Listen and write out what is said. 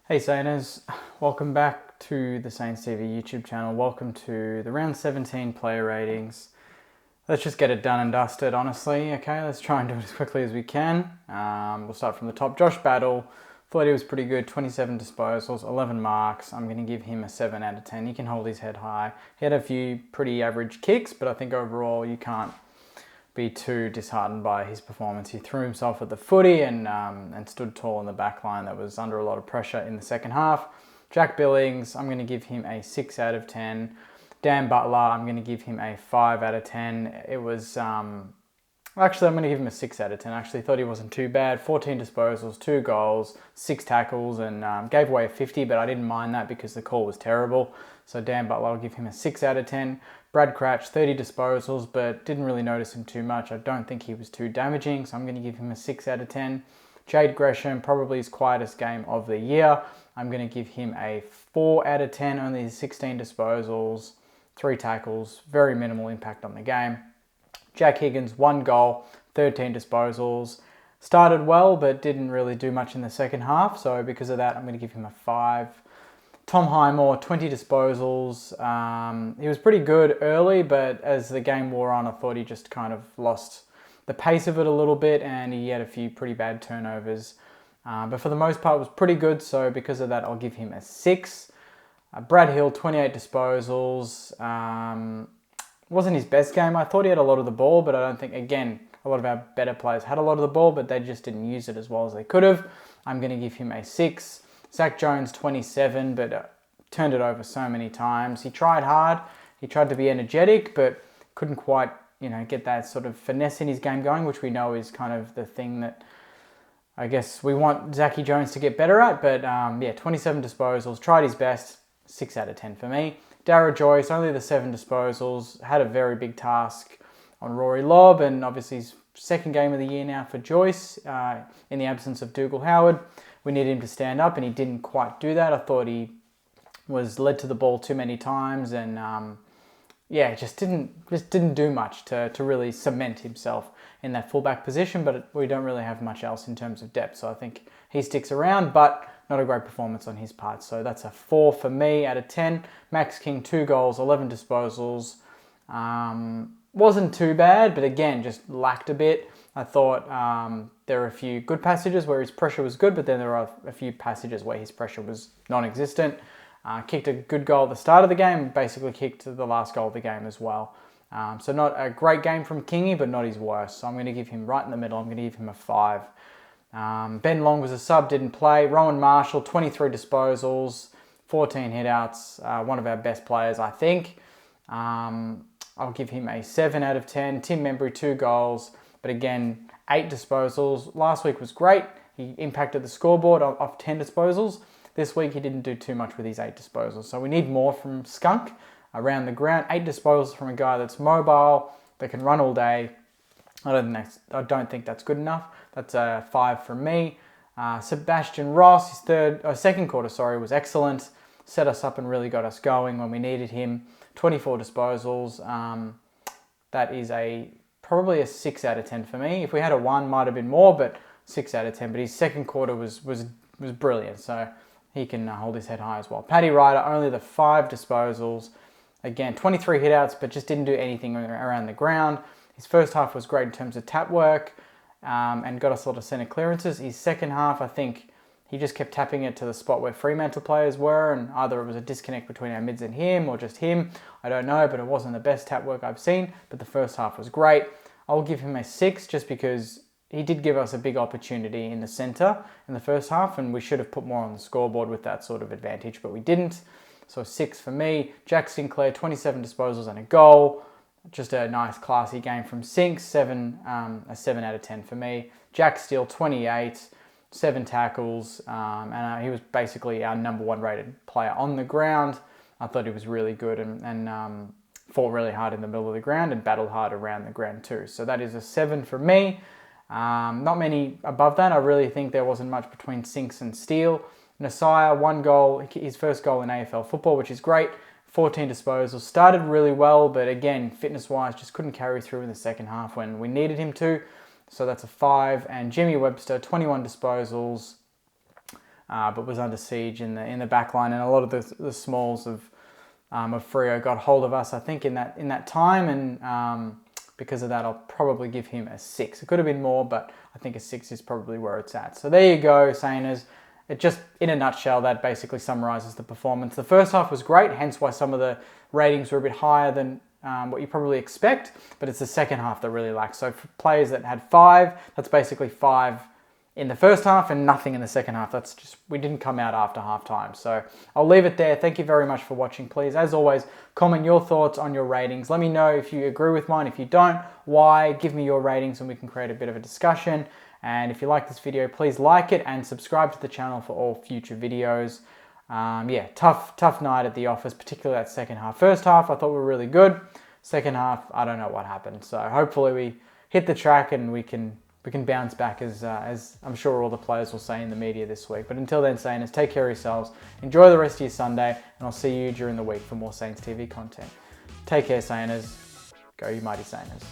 Hey Sainers, welcome back to the Saints TV YouTube channel. Welcome to the round 17 player ratings. Let's just get it done and dusted, honestly. Okay, let's try and do it as quickly as we can. We'll start from the top. Josh Battle, thought he was pretty good. 27 disposals, 11 marks. I'm going to give him a 7 out of 10. He can hold his head high. He had a few pretty average kicks, but I think overall you can't be too disheartened by his performance. He threw himself at the footy and stood tall in the back line that was under a lot of pressure in the second half. Jack Billings, I'm going to give him a 6 out of 10. Dan Butler, I'm going to give him a 5 out of 10. It was, actually I'm going to give him a 6 out of 10. I actually thought he wasn't too bad. 14 disposals, 2 goals, 6 tackles, and gave away a 50, but I didn't mind that because the call was terrible. So Dan Butler, I'll give him a 6 out of 10. Brad Crouch, 30 disposals, but didn't really notice him too much. I don't think he was too damaging, so I'm going to give him a 6 out of 10. Jade Gresham, probably his quietest game of the year. I'm going to give him a 4 out of 10, only 16 disposals, 3 tackles, very minimal impact on the game. Jack Higgins, 1 goal, 13 disposals. Started well, but didn't really do much in the second half, so because of that, I'm going to give him a 5. Tom Highmore, 20 disposals. He was pretty good early, but as the game wore on, I thought he just kind of lost the pace of it a little bit, and he had a few pretty bad turnovers. But for the most part, it was pretty good, so because of that, I'll give him a 6. Brad Hill, 28 disposals. Wasn't his best game. I thought he had a lot of the ball, but I don't think, again, a lot of our better players had a lot of the ball, but they just didn't use it as well as they could have. I'm going to give him a 6. Zach Jones, 27, but turned it over so many times. He tried hard. He tried to be energetic, but couldn't quite, get that sort of finesse in his game going, which we know is kind of the thing that I guess we want Zachy Jones to get better at. But 27 disposals, tried his best, 6 out of 10 for me. Darragh Joyce, only the 7 disposals, had a very big task on Rory Lobb, and obviously his second game of the year now for Joyce in the absence of Dougal Howard. We needed him to stand up, and he didn't quite do that. I thought he was led to the ball too many times, and just didn't do much to really cement himself in that fullback position. But we don't really have much else in terms of depth, so I think he sticks around, but not a great performance on his part. So that's a 4 for me out of 10. Max King, 2 goals, 11 disposals. Wasn't too bad, but again, just lacked a bit. I thought there were a few good passages where his pressure was good, but then there are a few passages where his pressure was non-existent. Kicked a good goal at the start of the game, basically kicked the last goal of the game as well. So not a great game from Kingy, but not his worst. So I'm going to give him right in the middle. I'm going to give him a 5. Ben Long was a sub, didn't play. Rowan Marshall, 23 disposals, 14 hitouts. One of our best players, I think. I'll give him a 7 out of 10. Tim Membry, 2 goals. But again, 8 disposals. Last week was great. He impacted the scoreboard off 10 disposals. This week he didn't do too much with his 8 disposals. So we need more from Skunk around the ground. 8 disposals from a guy that's mobile, that can run all day. I don't think that's good enough. That's a 5 from me. Sebastian Ross, his second quarter, was excellent. Set us up and really got us going when we needed him. 24 disposals. That is probably a 6 out of 10 for me. If we had a 1, might have been more, but 6 out of 10. But his second quarter was brilliant, so he can hold his head high as well. Paddy Ryder, only the 5 disposals. Again, 23 hitouts, but just didn't do anything around the ground. His first half was great in terms of tap work and got us a lot of centre clearances. His second half, I think, he just kept tapping it to the spot where Fremantle players were, and either it was a disconnect between our mids and him, or just him. I don't know, but it wasn't the best tap work I've seen. But the first half was great. I'll give him a 6 just because he did give us a big opportunity in the centre in the first half, and we should have put more on the scoreboard with that sort of advantage, but we didn't. So 6 for me. Jack Sinclair, 27 disposals and a goal. Just a nice, classy game from Sinks. A 7 out of 10 for me. Jack Steele, 28, 7 tackles, and he was basically our number 1 rated player on the ground. I thought he was really good and fought really hard in the middle of the ground and battled hard around the ground too. So that is a 7 for me. Not many above that. I really think there wasn't much between Sinks and Steele. Nasiah, 1 goal, his first goal in AFL football, which is great. 14 disposals. Started really well, but again, fitness-wise, just couldn't carry through in the second half when we needed him to. So that's a 5. And Jimmy Webster, 21 disposals, but was under siege in the back line, and a lot of the smalls of Freo got hold of us, I think, in that time, and because of that, I'll probably give him a 6. It could have been more, but I think a 6 is probably where it's at. So there you go, Saners. It just, in a nutshell, that basically summarises the performance. The first half was great, hence why some of the ratings were a bit higher than what you probably expect, but it's the second half that really lacks. So for players that had 5, that's basically 5 in the first half and nothing in the second half. That's just, we didn't come out after half time. So I'll leave it there. Thank you very much for watching. Please, as always, comment your thoughts on your ratings. Let me know if you agree with mine. If you don't, why? Give me your ratings and we can create a bit of a discussion. And if you like this video, please like it and subscribe to the channel for all future videos. Yeah, tough night at the office, particularly that second half. First half, I thought we were really good. Second half, I don't know what happened. So hopefully we hit the track and we can bounce back, as I'm sure all the players will say in the media this week. But until then, Saints, take care of yourselves. Enjoy the rest of your Sunday, and I'll see you during the week for more Saints TV content. Take care, Saints. Go you mighty Saints.